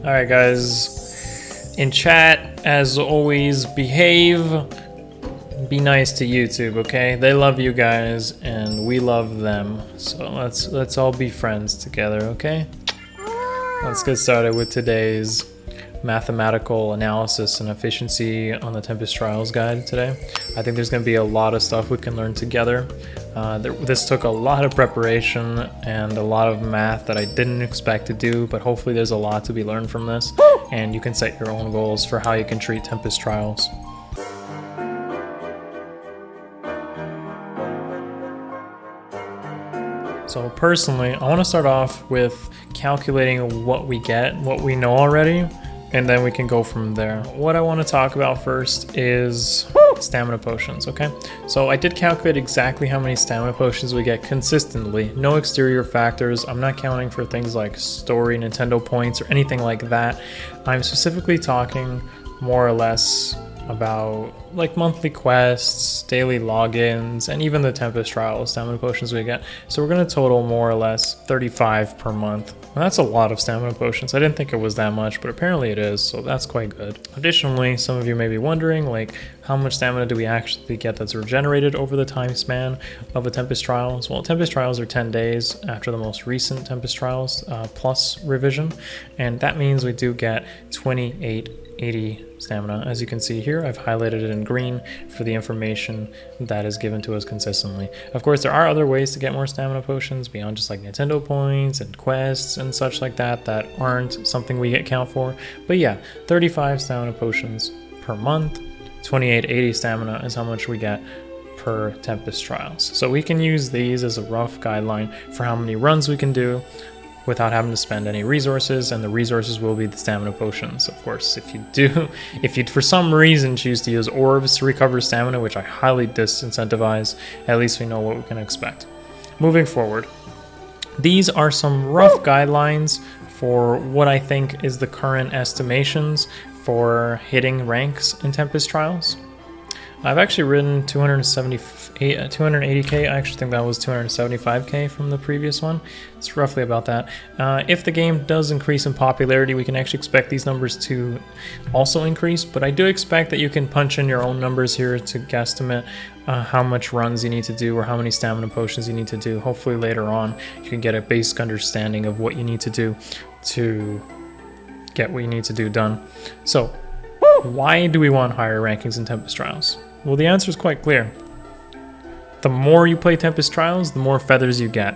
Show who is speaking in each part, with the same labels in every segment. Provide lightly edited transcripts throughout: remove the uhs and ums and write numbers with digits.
Speaker 1: Alright guys, in chat, as always, behave, be nice to YouTube, okay? They love you guys and we love them, so let's all be friends together, okay? Let's get started with today's mathematical analysis and efficiency on the Tempest Trials guide today. I think there's going to be a lot of stuff we can learn together. This took a lot of preparation and a lot of math that I didn't expect to do, but hopefully there's a lot to be learned from this, and you can set your own goals for how you can treat Tempest Trials. So personally, I want to start off with calculating what we get, what we know already, and then we can go from there. What I want to talk about first is stamina potions, okay? So I did calculate exactly how many stamina potions we get consistently. No exterior factors. I'm not counting for things like story, Nintendo points, or anything like that. I'm specifically talking more or less about like monthly quests, daily logins, and even the Tempest Trials stamina potions we get. So we're going to total more or less 35 per month. And that's a lot of stamina potions. I didn't think it was that much, but apparently it is, so that's quite good. Additionally, some of you may be wondering, like, how much stamina do we actually get that's regenerated over the time span of a Tempest Trials? Well, Tempest Trials are 10 days after the most recent Tempest Trials plus revision, and that means we do get 2880 stamina. As you can see here, I've highlighted it in green for the information that is given to us consistently. Of course, there are other ways to get more stamina potions beyond just like Nintendo points and quests and such like that that aren't something we account for. But yeah, 35 stamina potions per month, 2880 stamina is how much we get per Tempest Trials. So we can use these as a rough guideline for how many runs we can do without having to spend any resources, and the resources will be the stamina potions. Of course, if you for some reason choose to use orbs to recover stamina, which I highly disincentivize, at least we know what we can expect. Moving forward, these are some rough guidelines for what I think is the current estimations for hitting ranks in Tempest Trials. I've actually written 280k. I actually think that was 275k from the previous one. It's roughly about that. If the game does increase in popularity, we can actually expect these numbers to also increase, but I do expect that you can punch in your own numbers here to guesstimate how much runs you need to do or how many stamina potions you need to do. Hopefully later on you can get a basic understanding of what you need to do to get what you need to do done. So why do we want higher rankings in Tempest Trials? Well, the answer is quite clear. The more you play Tempest Trials, the more feathers you get.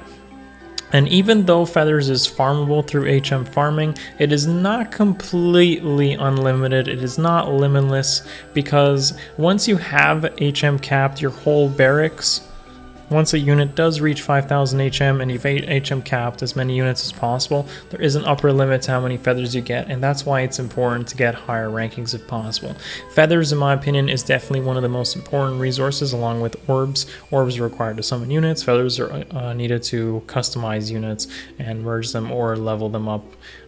Speaker 1: And even though feathers is farmable through HM farming, it is not completely unlimited. It is not limitless, because once you have HM capped your whole barracks, once a unit does reach 5000 HM and you've HM capped as many units as possible, there is an upper limit to how many feathers you get, and that's why it's important to get higher rankings if possible. Feathers, in my opinion, is definitely one of the most important resources, along with orbs. Orbs are required to summon units, feathers are needed to customize units and merge them or level them up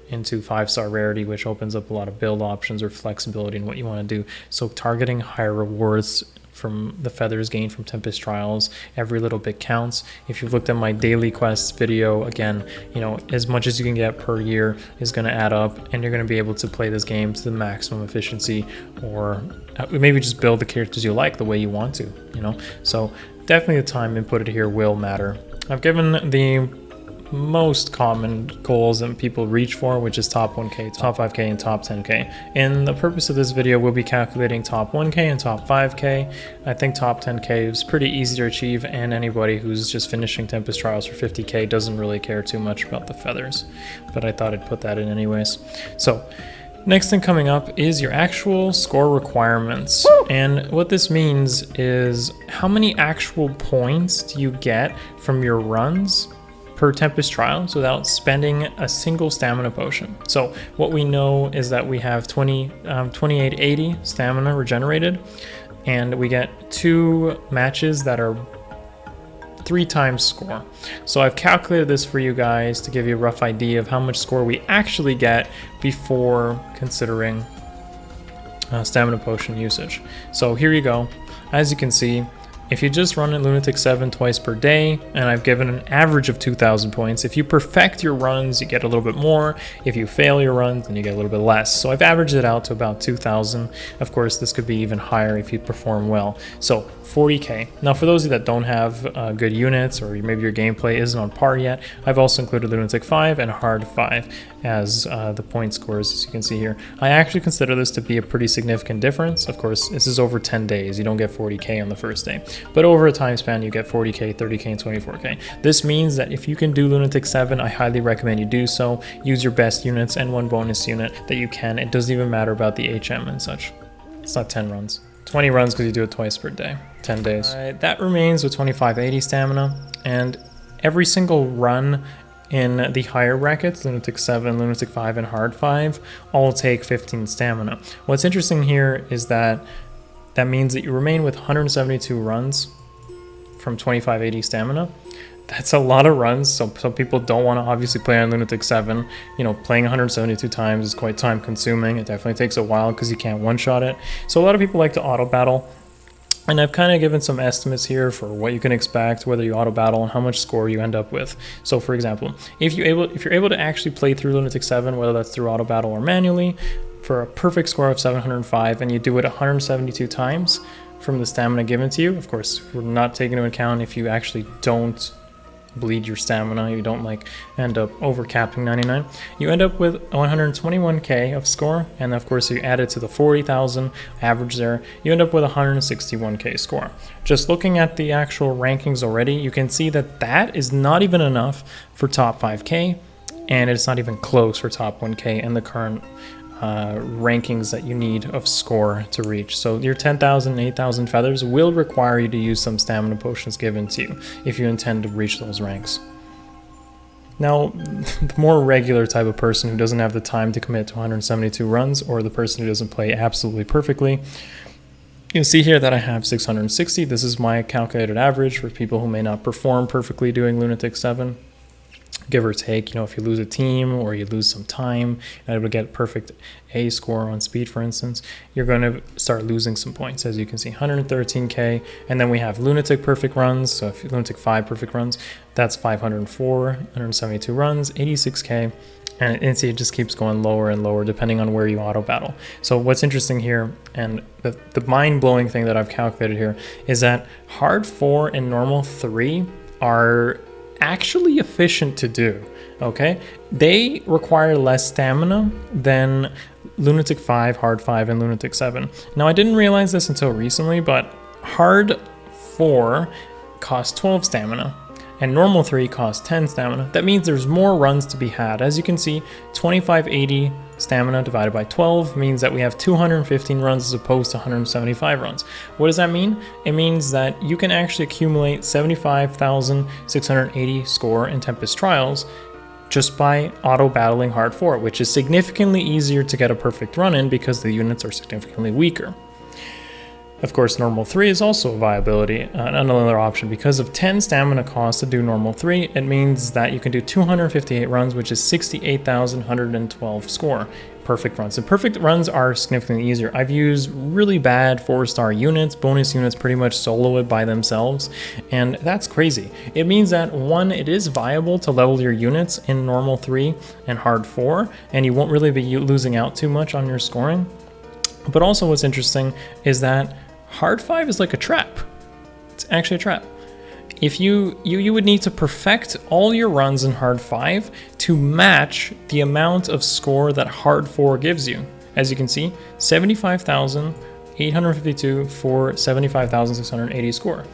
Speaker 1: into 5-star rarity, which opens up a lot of build options or flexibility in what you want to do. So targeting higher rewards from the feathers gained from Tempest Trials, every little bit counts. If you've looked at my daily quests video, again, you know, as much as you can get per year is going to add up, and you're going to be able to play this game to the maximum efficiency, or maybe just build the characters you like the way you want to, you know. So definitely the time inputted here will matter. I've given the most common goals that people reach for, which is top 1k, top 5k, and top 10k. And the purpose of this video will be calculating top 1k and top 5k. I think top 10k is pretty easy to achieve, and anybody who's just finishing Tempest Trials for 50k doesn't really care too much about the feathers, but I thought I'd put that in anyways. So next thing coming up is your actual score requirements. And what this means is how many actual points do you get from your runs per Tempest Trials without spending a single stamina potion. So what we know is that we have 2880 stamina regenerated, and we get 2 matches that are 3 times score. So I've calculated this for you guys to give you a rough idea of how much score we actually get before considering stamina potion usage. So here you go. As you can see, If you just run in Lunatic 7 twice per day, and I've given an average of 2,000 points, if you perfect your runs, you get a little bit more. If you fail your runs, then you get a little bit less. So I've averaged it out to about 2,000. Of course, this could be even higher if you perform well. So 40k. Now, for those of you that don't have good units, or maybe your gameplay isn't on par yet, I've also included Lunatic 5 and Hard 5 as the point scores, as you can see here. I actually consider this to be a pretty significant difference. Of course, this is over 10 days. You don't get 40k on the first day. But over a time span, you get 40k, 30k, and 24k. This means that if you can do Lunatic 7, I highly recommend you do so. Use your best units and one bonus unit that you can. It doesn't even matter about the HM and such. It's not 10 runs. 20 runs because you do it twice per day. 10 days. That remains with 2580 stamina, and every single run in the higher brackets, Lunatic 7, Lunatic 5, and Hard 5, all take 15 stamina. What's interesting here is that means that you remain with 172 runs from 2580 stamina. That's a lot of runs, so some people don't want to obviously play on Lunatic 7. You know, playing 172 times is quite time consuming. It definitely takes a while because you can't one-shot it. So a lot of people like to auto-battle. And I've kind of given some estimates here for what you can expect, whether you auto battle and how much score you end up with. So for example, if you're able to actually play through Lunatic 7, whether that's through auto battle or manually, for a perfect score of 705, and you do it 172 times from the stamina given to you, of course, we're not taking into account if you actually don't bleed your stamina, you don't like end up over capping 99, you end up with 121k of score, and of course you add it to the 40,000 average there, you end up with 161k score. Just looking at the actual rankings already, you can see that that is not even enough for top 5k, and it's not even close for top 1k in the current rankings that you need of score to reach. So your 10,000 and 8,000 feathers will require you to use some stamina potions given to you if you intend to reach those ranks. Now, the more regular type of person who doesn't have the time to commit to 172 runs, or the person who doesn't play absolutely perfectly, you'll see here that I have 660. This is my calculated average for people who may not perform perfectly doing Lunatic 7. Give or take, you know, if you lose a team or you lose some time, you're able to get perfect A score on speed, for instance, you're going to start losing some points. As you can see, 113k, and then we have Lunatic perfect runs. So if Lunatic 5 perfect runs, that's 504, 172 runs, 86k, and it just keeps going lower and lower depending on where you auto battle. So what's interesting here, and the mind-blowing thing that I've calculated here, is that Hard 4 and Normal 3 are actually efficient to do. Okay, they require less stamina than Lunatic 5, Hard 5, and Lunatic 7. Now, I didn't realize this until recently, but Hard 4 costs 12 stamina and Normal 3 costs 10 stamina. That means there's more runs to be had. As you can see, 2580 stamina divided by 12 means that we have 215 runs as opposed to 175 runs. What does that mean? It means that you can actually accumulate 75,680 score in Tempest Trials just by auto battling Hard 4, which is significantly easier to get a perfect run in because the units are significantly weaker. Of course, Normal 3 is also a viability, another option. Because of 10 stamina costs to do Normal 3, it means that you can do 258 runs, which is 68,112 score. Perfect runs. And perfect runs are significantly easier. I've used really bad 4-star units, bonus units pretty much solo it by themselves, and that's crazy. It means that, one, it is viable to level your units in Normal 3 and Hard 4, and you won't really be losing out too much on your scoring. But also what's interesting is that Hard 5 is like a trap. It's actually a trap. If you would need to perfect all your runs in Hard 5 to match the amount of score that Hard 4 gives you. As you can see, 75,852 for 75,680 score.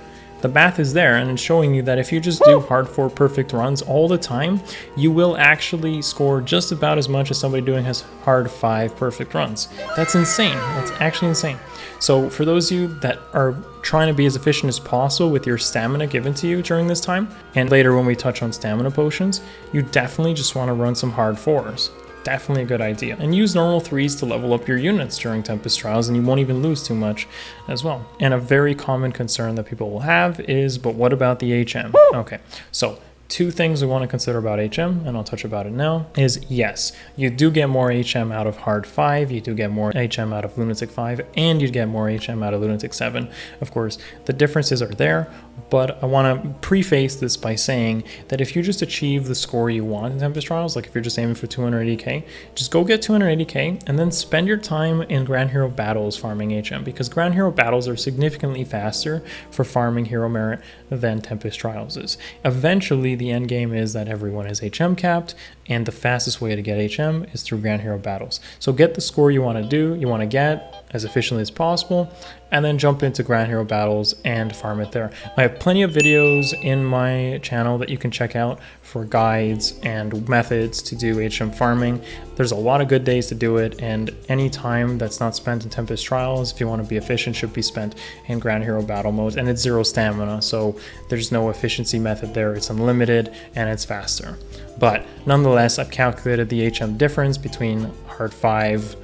Speaker 1: The math is there, and it's showing you that if you just do Hard 4 perfect runs all the time, you will actually score just about as much as somebody doing his Hard 5 perfect runs. That's insane. That's actually insane. So for those of you that are trying to be as efficient as possible with your stamina given to you during this time, and later when we touch on stamina potions, you definitely just want to run some Hard 4s. Definitely a good idea. And use Normal 3s to level up your units during Tempest Trials, and you won't even lose too much as well. And a very common concern that people will have is, but what about the HM? Okay, so Two things we want to consider about HM, and I'll touch about it now, is yes, you do get more HM out of Hard 5, you do get more HM out of Lunatic 5, and you get more HM out of Lunatic 7. Of course, the differences are there, but I want to preface this by saying that if you just achieve the score you want in Tempest Trials, like if you're just aiming for 280k, just go get 280k and then spend your time in Grand Hero Battles farming HM, because Grand Hero Battles are significantly faster for farming hero merit than Tempest Trials is. Eventually, the end game is that everyone is HM capped, and the fastest way to get HM is through Grand Hero Battles. So get the score you want to get as efficiently as possible, and then jump into Grand Hero Battles and farm it there. I have plenty of videos in my channel that you can check out for guides and methods to do HM farming. There's a lot of good days to do it, and any time that's not spent in Tempest Trials, if you want to be efficient, should be spent in Grand Hero Battle mode, and it's 0 stamina, so there's no efficiency method there. It's unlimited and it's faster. But nonetheless, I've calculated the HM difference between Hard 5,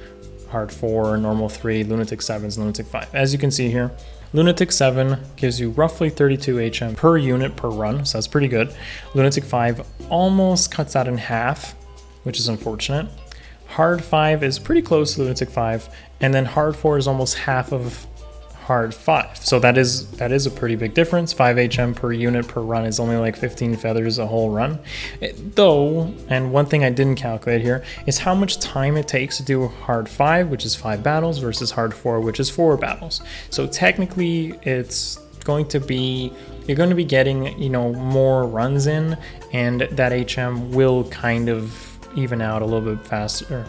Speaker 1: Hard 4, Normal 3, Lunatic 7s, Lunatic 5. As you can see here, Lunatic 7 gives you roughly 32 HM per unit per run, so that's pretty good. Lunatic 5 almost cuts that in half, which is unfortunate. Hard 5 is pretty close to Lunatic 5, and then Hard 4 is almost half of Hard 5. So that is a pretty big difference. 5 HM per unit per run is only like 15 feathers a whole run. Though, and one thing I didn't calculate here, is how much time it takes to do Hard 5, which is 5 battles, versus Hard 4, which is 4 battles. So technically, it's going to be, you're going to be getting, you know, more runs in, and that HM will kind of even out a little bit faster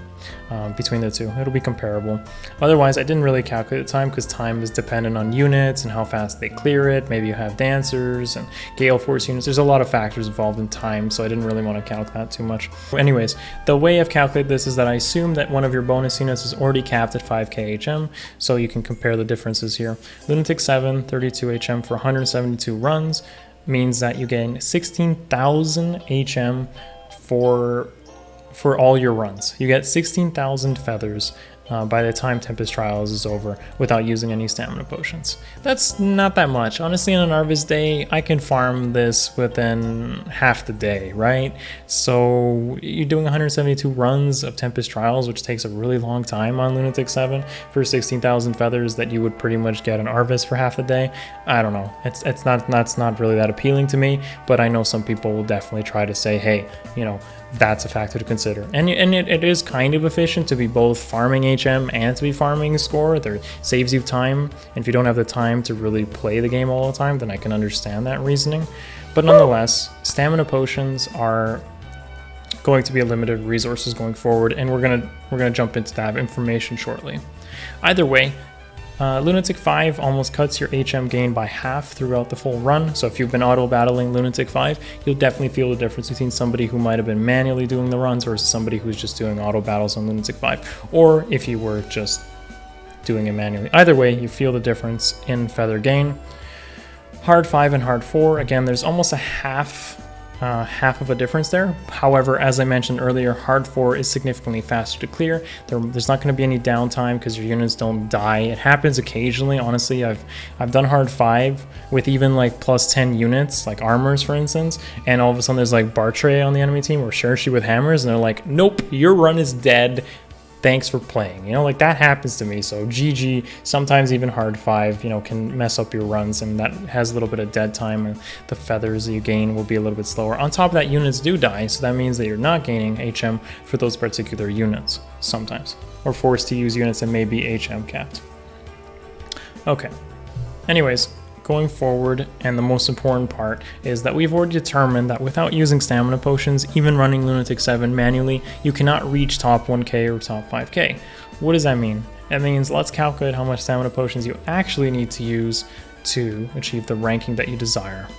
Speaker 1: between the two. It'll be comparable. Otherwise, I didn't really calculate the time because time is dependent on units and how fast they clear it. Maybe you have dancers and Gale Force units. There's a lot of factors involved in time, so I didn't really want to count that too much. Anyways, the way I've calculated this is that I assume that one of your bonus units is already capped at 5k HM, so you can compare the differences here. Lunatic 7, 32 HM for 172 runs means that you gain 16,000 HM for all your runs. You get 16,000 feathers by the time Tempest Trials is over without using any stamina potions. That's not that much. Honestly, on an Harvest day, I can farm this within half the day, right? So you're doing 172 runs of Tempest Trials, which takes a really long time on Lunatic 7 for 16,000 feathers that you would pretty much get an Harvest for half a day. I don't know. That's not really that appealing to me, but I know some people will definitely try to say, hey, you know, that's a factor to consider. And it is kind of efficient to be both farming HM and to be farming score. There saves you time, and if you don't have the time to really play the game all the time, then I can understand that reasoning. But nonetheless, stamina potions are going to be a limited resources going forward, and we're gonna jump into that information shortly. Either way, Lunatic 5 almost cuts your HM gain by half throughout the full run, so if you've been auto-battling Lunatic 5, you'll definitely feel the difference between somebody who might have been manually doing the runs versus somebody who's just doing auto-battles on Lunatic 5, or if you were just doing it manually. Either way, you feel the difference in feather gain. Hard 5 and Hard 4, again, there's almost a half of a difference there. However, as I mentioned earlier, Hard 4 is significantly faster to clear. There's not going to be any downtime because your units don't die. It happens occasionally. Honestly, I've done Hard 5 with even like plus 10 units, like armors for instance, and all of a sudden there's like Bartray on the enemy team or Shershi with hammers, and they're like, nope, your run is dead. Thanks for playing. You know, like that happens to me. So GG, sometimes even Hard 5, you know, can mess up your runs, and that has a little bit of dead time, and the feathers that you gain will be a little bit slower. On top of that, units do die, so that means that you're not gaining HM for those particular units sometimes, or forced to use units that may be HM capped. Okay. Anyways, going forward, and the most important part is that we've already determined that without using stamina potions, even running Lunatic 7 manually, you cannot reach top 1k or top 5k. What does that mean? That means let's calculate how much stamina potions you actually need to use to achieve the ranking that you desire.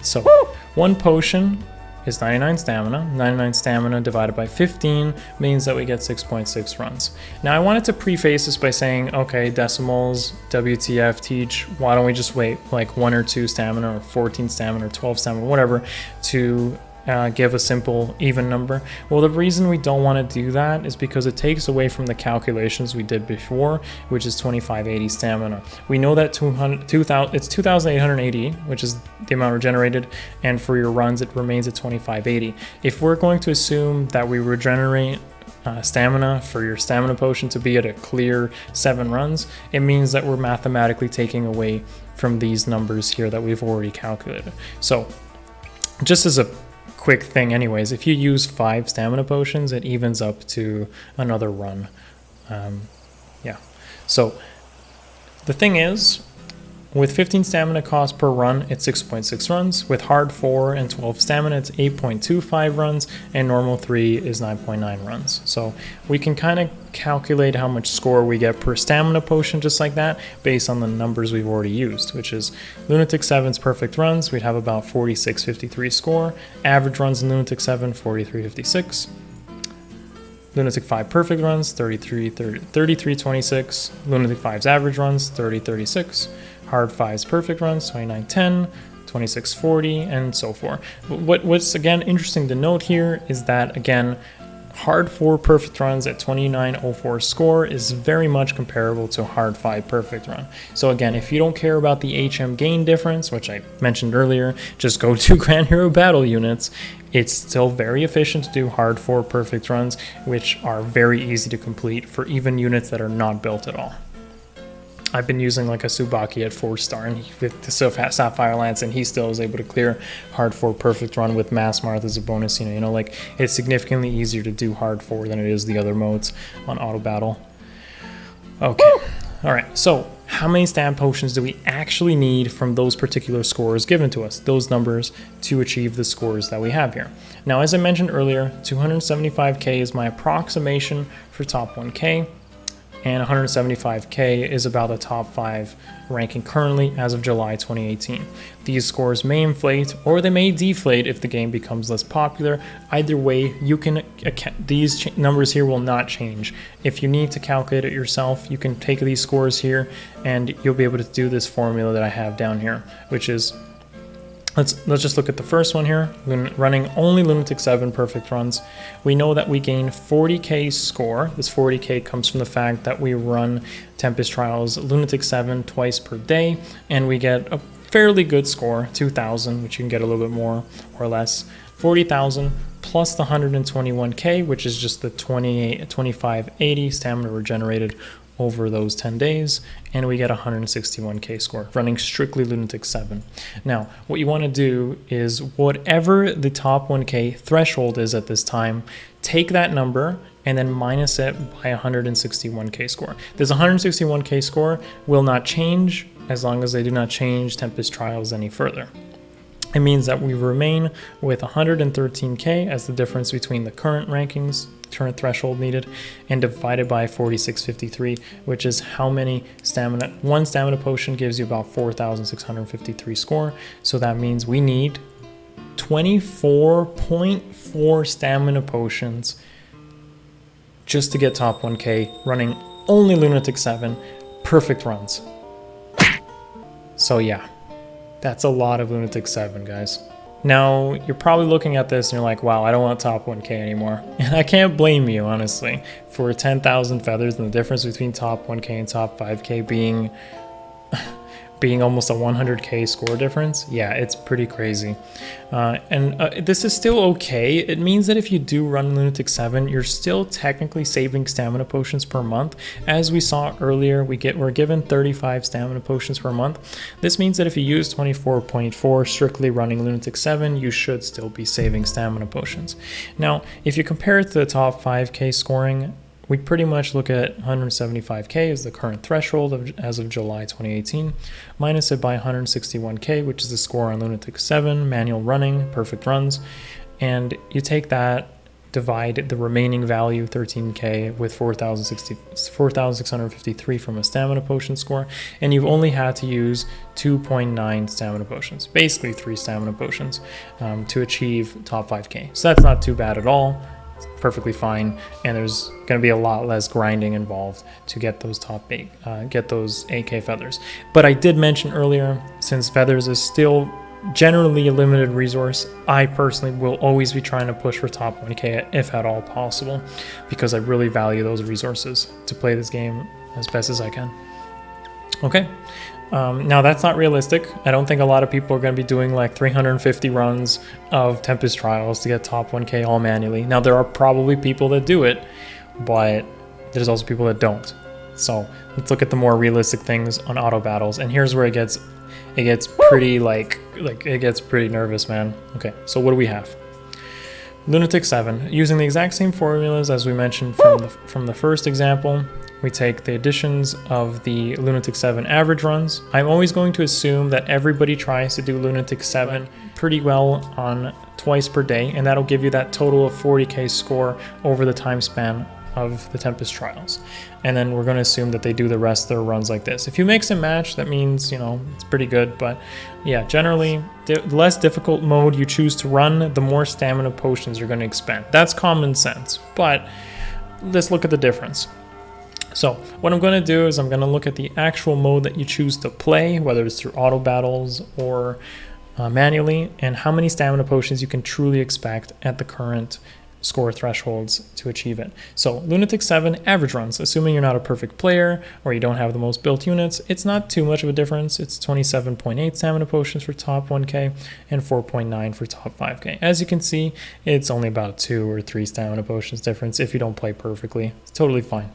Speaker 1: So, one potion is 99 stamina. 99 stamina divided by 15 means that we get 6.6 runs. Now I wanted to preface this by saying, okay, decimals, WTF, teach, why don't we just wait like 1 or 2 stamina or 14 stamina or 12 stamina, whatever, to give a simple even number? Well, the reason we don't want to do that is because it takes away from the calculations we did before, which is 2580 stamina. We know that it's 2880, which is the amount regenerated, and for your runs it remains at 2580. If we're going to assume that we regenerate stamina for your stamina potion to be at a clear 7 runs, it means that we're mathematically taking away from these numbers here that we've already calculated. So just as a quick thing anyways, if you use 5 stamina potions, it evens up to another run. Yeah, so the thing is, with 15 stamina cost per run, it's 6.6 runs. With hard 4 and 12 stamina, it's 8.25 runs, and normal 3 is 9.9 runs. So we can kind of calculate how much score we get per stamina potion just like that, based on the numbers we've already used, which is Lunatic 7's perfect runs, we'd have about 4653 score. Average runs in Lunatic 7, 4356. Lunatic 5 perfect runs, 3326. Lunatic 5's average runs, 3036. Hard 5's perfect runs, 2910, 2640, and so forth. What's again interesting to note here is that, again, hard 4 perfect runs at 2904 score is very much comparable to hard 5 perfect run. So again, if you don't care about the HM gain difference, which I mentioned earlier, just go to Grand Hero Battle units. It's still very efficient to do hard 4 perfect runs, which are very easy to complete for even units that are not built at all. I've been using like a Tsubaki at 4-star and with the Sapphire Lance, and he still is able to clear hard 4 perfect run with Mass Marth as a bonus. You know, like it's significantly easier to do hard 4 than it is the other modes on auto battle. Okay, all right. So how many stam potions do we actually need from those particular scores given to us, those numbers, to achieve the scores that we have here? Now, as I mentioned earlier, 275k is my approximation for top 1k. And 175k is about the top 5 ranking currently as of July 2018. These scores may inflate or they may deflate if the game becomes less popular. Either way, you can these numbers here will not change. If you need to calculate it yourself, you can take these scores here and you'll be able to do this formula that I have down here, which is, let's just look at the first one here, running only Lunatic 7 perfect runs. We know that we gain 40k score. This 40k comes from the fact that we run Tempest Trials Lunatic 7 twice per day, and we get a fairly good score, 2,000, which you can get a little bit more or less. 40,000 plus the 121k, which is just the 2580 stamina regenerated over those 10 days, and we get a 161k score running strictly Lunatic 7. Now, what you want to do is whatever the top 1k threshold is at this time, take that number and then minus it by 161k score. This 161k score will not change as long as they do not change Tempest Trials any further. It means that we remain with 113k as the difference between the current rankings, current threshold needed, and divided by 4653, which is how many stamina. One stamina potion gives you about 4,653 score. So that means we need 24.4 stamina potions just to get top 1k running only Lunatic 7 perfect runs. So yeah, that's a lot of Lunatic 7, guys. Now, you're probably looking at this and you're like, wow, I don't want top 1k anymore. And I can't blame you, honestly, for 10,000 feathers and the difference between top 1k and top 5k being almost a 100k score difference. Yeah, it's pretty crazy. This is still okay. It means that if you do run Lunatic 7, you're still technically saving stamina potions per month. As we saw earlier, we're given 35 stamina potions per month. This means that if you use 24.4 strictly running Lunatic 7, you should still be saving stamina potions. Now, if you compare it to the top 5k scoring, we pretty much look at 175k as the current threshold as of July 2018, minus it by 161k, which is the score on Lunatic 7, manual running, perfect runs, and you take that, divide the remaining value, 13k, with 4,653 from a stamina potion score, and you've only had to use 2.9 stamina potions, basically 3 stamina potions, to achieve top 5k. So that's not too bad at all. Perfectly fine, and there's going to be a lot less grinding involved to get those get those AK feathers. But I did mention earlier, since feathers is still generally a limited resource, I personally will always be trying to push for top 1k if at all possible, because I really value those resources to play this game as best as I can. Okay, now that's not realistic. I don't think a lot of people are going to be doing like 350 runs of Tempest Trials to get top 1k all manually. Now there are probably people that do it, but there's also people that don't. So let's look at the more realistic things on auto battles, and here's where it gets pretty it gets pretty nervous, man. Okay, so what do we have? Lunatic 7, using the exact same formulas as we mentioned from the first example. We take the additions of the Lunatic 7 average runs. I'm always going to assume that everybody tries to do Lunatic 7 pretty well on twice per day, and that'll give you that total of 40k score over the time span of the Tempest Trials. And then we're going to assume that they do the rest of their runs like this. If you mix and match, that means, you know, it's pretty good. But yeah, generally, the less difficult mode you choose to run, the more stamina potions you're going to expend. That's common sense, but let's look at the difference. So what I'm going to do is I'm going to look at the actual mode that you choose to play, whether it's through auto battles or manually, and how many stamina potions you can truly expect at the current score thresholds to achieve it. So Lunatic 7 average runs, assuming you're not a perfect player or you don't have the most built units, it's not too much of a difference. It's 27.8 stamina potions for top 1k and 4.9 for top 5k. As you can see, it's only about 2 or 3 stamina potions difference if you don't play perfectly. It's totally fine.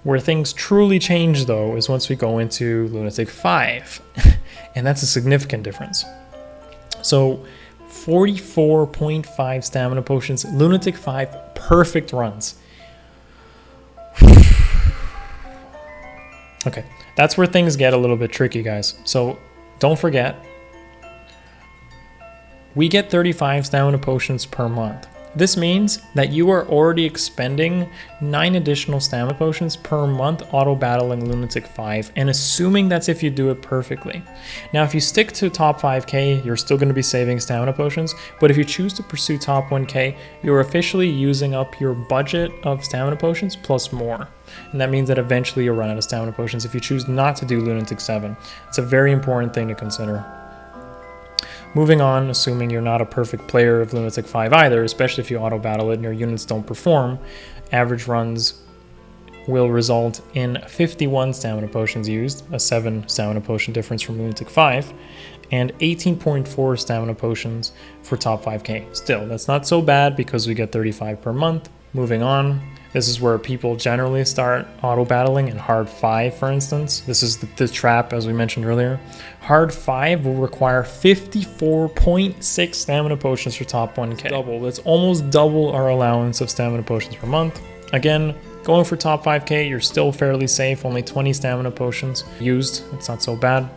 Speaker 1: Where things truly change though is once we go into Lunatic 5, and that's a significant difference. So 44.5 stamina potions, Lunatic 5 perfect runs. Okay, that's where things get a little bit tricky, guys. So don't forget, we get 35 stamina potions per month. This means that you are already expending 9 additional stamina potions per month auto battling Lunatic 5, and assuming that's if you do it perfectly. Now if you stick to top 5k, you're still going to be saving stamina potions, but if you choose to pursue top 1k, you're officially using up your budget of stamina potions plus more. And that means that eventually you'll run out of stamina potions if you choose not to do Lunatic 7. It's a very important thing to consider. Moving on, assuming you're not a perfect player of Lunatic 5 either, especially if you auto battle it and your units don't perform, average runs will result in 51 stamina potions used, a 7 stamina potion difference from Lunatic 5, and 18.4 stamina potions for top 5k. Still, that's not so bad because we get 35 per month. Moving on, this is where people generally start auto battling in hard 5, for instance. This is the trap, as we mentioned earlier. Hard 5 will require 54.6 stamina potions for top 1k. Double. That's almost double our allowance of stamina potions per month. Again, going for top 5k, you're still fairly safe. Only 20 stamina potions used. It's not so bad.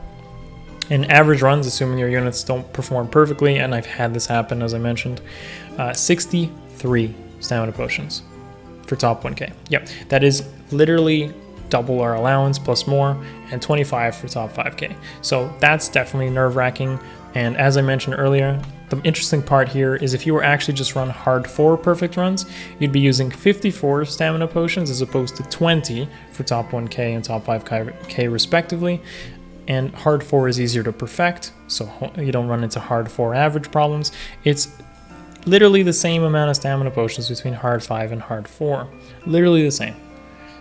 Speaker 1: In average runs, assuming your units don't perform perfectly, and I've had this happen, as I mentioned, 63 stamina potions for top 1k. Yep, that is literally double our allowance plus more, and 25 for top 5k. So that's definitely nerve-wracking. And as I mentioned earlier, the interesting part here is if you were actually just run hard 4 perfect runs, you'd be using 54 stamina potions as opposed to 20 for top 1k and top 5k respectively. And hard 4 is easier to perfect, so you don't run into hard 4 average problems. It's literally the same amount of stamina potions between hard 5 and hard 4. Literally the same.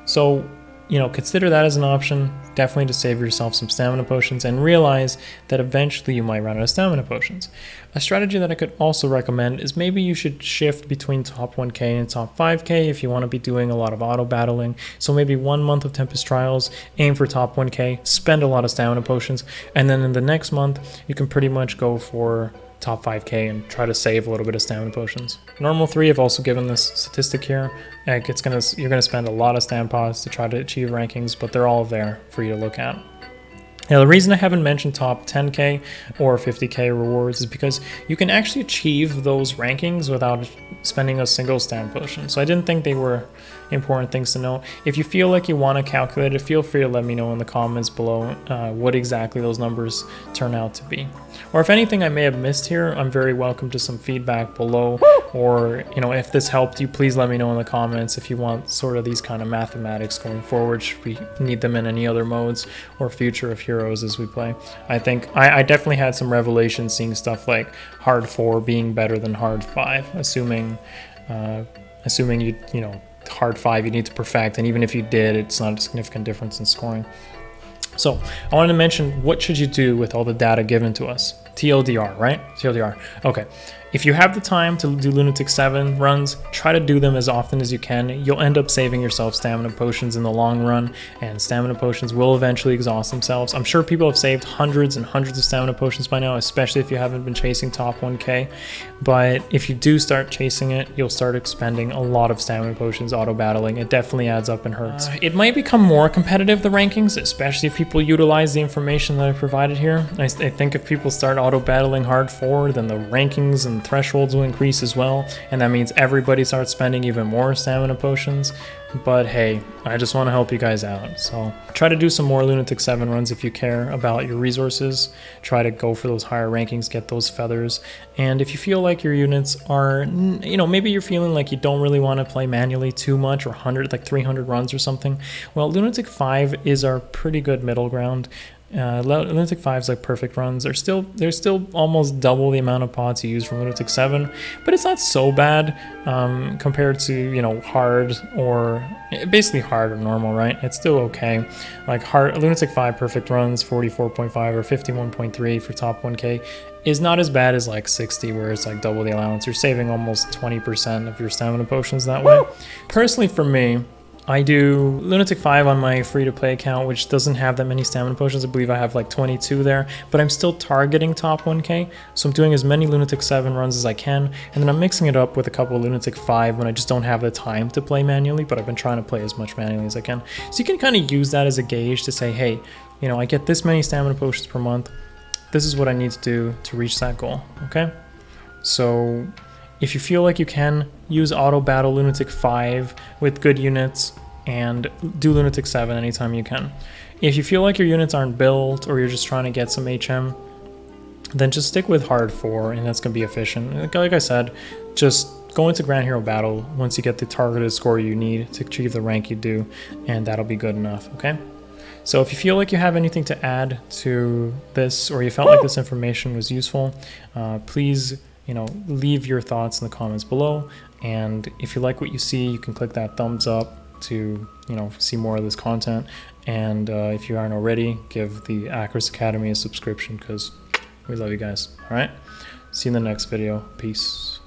Speaker 1: So, you know, consider that as an option, definitely to save yourself some stamina potions, and realize that eventually you might run out of stamina potions. A strategy that I could also recommend is maybe you should shift between top 1k and top 5k if you want to be doing a lot of auto battling. So maybe 1 month of Tempest Trials, aim for top 1k, spend a lot of stamina potions, and then in the next month you can pretty much go for top 5k and try to save a little bit of stamina potions. Normal 3, I've also given this statistic here. Like you're gonna spend a lot of stam pods to try to achieve rankings, but they're all there for you to look at. Now the reason I haven't mentioned top 10k or 50k rewards is because you can actually achieve those rankings without spending a single stam potion. So I didn't think they were, important things to know. If you feel like you want to calculate it, feel free to let me know in the comments below what exactly those numbers turn out to be. Or if anything I may have missed here, I'm very welcome to some feedback below. Or, you know, if this helped you, please let me know in the comments if you want sort of these kind of mathematics going forward, should we need them in any other modes or future of Heroes as we play. I think I definitely had some revelations seeing stuff like hard 4 being better than hard 5, assuming you know, hard 5 you need to perfect, and even if you did, it's not a significant difference in scoring. So I wanted to mention, what should you do with all the data given to us? TLDR, right? TLDR. Okay. If you have the time to do Lunatic 7 runs, try to do them as often as you can. You'll end up saving yourself stamina potions in the long run, and stamina potions will eventually exhaust themselves. I'm sure people have saved hundreds and hundreds of stamina potions by now, especially if you haven't been chasing top 1k. But if you do start chasing it, you'll start expending a lot of stamina potions auto-battling. It definitely adds up and hurts. It might become more competitive, the rankings, especially if people utilize the information that I provided here. I think if people start auto-battling hard 4, then the rankings and thresholds will increase as well, and that means everybody starts spending even more stamina potions. But hey, I just want to help you guys out, so try to do some more Lunatic 7 runs if you care about your resources. Try to go for those higher rankings, get those feathers, and if you feel like your units are, you know, maybe you're feeling like you don't really want to play manually too much, or 300 runs or something, well, Lunatic 5 is our pretty good middle ground. Lunatic 5's like perfect runs. They're still almost double the amount of pots you use from Lunatic 7, but it's not so bad compared to, you know, hard or basically hard or normal, right? It's still okay. Like Lunatic 5 perfect runs 44.5 or 51.3 for top 1k is not as bad as like 60, where it's like double the allowance. You're saving almost 20% of your stamina potions that way. Personally, for me, I do Lunatic 5 on my free-to-play account, which doesn't have that many stamina potions. I believe I have like 22 there, but I'm still targeting top 1k, so I'm doing as many Lunatic 7 runs as I can, and then I'm mixing it up with a couple of Lunatic 5 when I just don't have the time to play manually, but I've been trying to play as much manually as I can. So you can kind of use that as a gauge to say, hey, you know, I get this many stamina potions per month. This is what I need to do to reach that goal, okay? So if you feel like you can, use auto battle Lunatic 5 with good units and do Lunatic 7 anytime you can. If you feel like your units aren't built or you're just trying to get some HM, then just stick with hard 4 and that's going to be efficient. Like I said, just go into Grand Hero Battle once you get the targeted score you need to achieve the rank you do, and that'll be good enough, okay? So if you feel like you have anything to add to this, or you felt like this information was useful, please, you know, leave your thoughts in the comments below. And if you like what you see, you can click that thumbs up to, you know, see more of this content. And if you aren't already, give the Akariss Academy a subscription, because we love you guys. All right, see you in the next video. Peace.